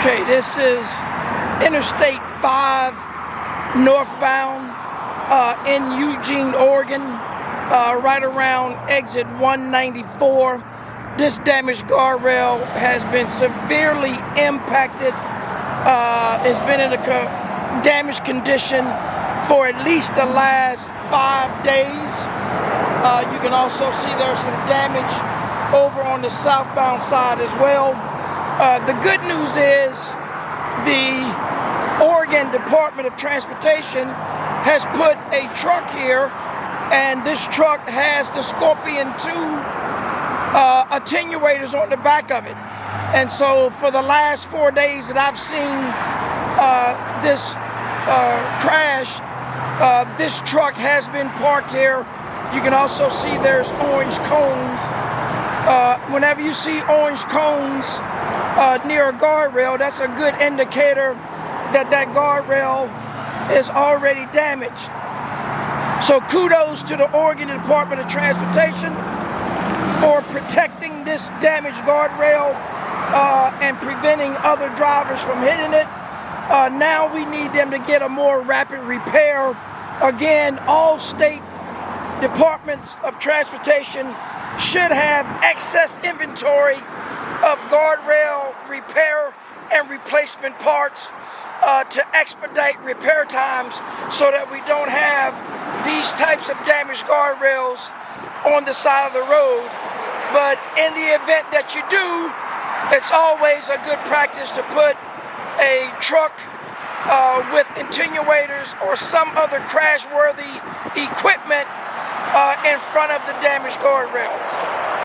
Okay, this is Interstate 5 northbound in Eugene, Oregon, right around exit 194. This damaged guardrail has been severely impacted. It's been in a damaged condition for at least the last 5 days. You can also see there's some damage over on the southbound side as well. The good news is the Oregon Department of Transportation has put a truck here, and this truck has the Scorpion 2 attenuators on the back of it. And so for the last 4 days that I've seen this crash, this truck has been parked here. You can also see there's orange cones. Whenever you see orange cones near a guardrail, that's a good indicator that that guardrail is already damaged. So kudos to the Oregon Department of Transportation for protecting this damaged guardrail and preventing other drivers from hitting it. Now we need them to get a more rapid repair. Again, all state departments of transportation should have excess inventory of guardrail repair and replacement parts to expedite repair times so that we don't have these types of damaged guardrails on the side of the road. But in the event that you do, it's always a good practice to put a truck with attenuators or some other crash-worthy equipment in front of the damaged guardrail.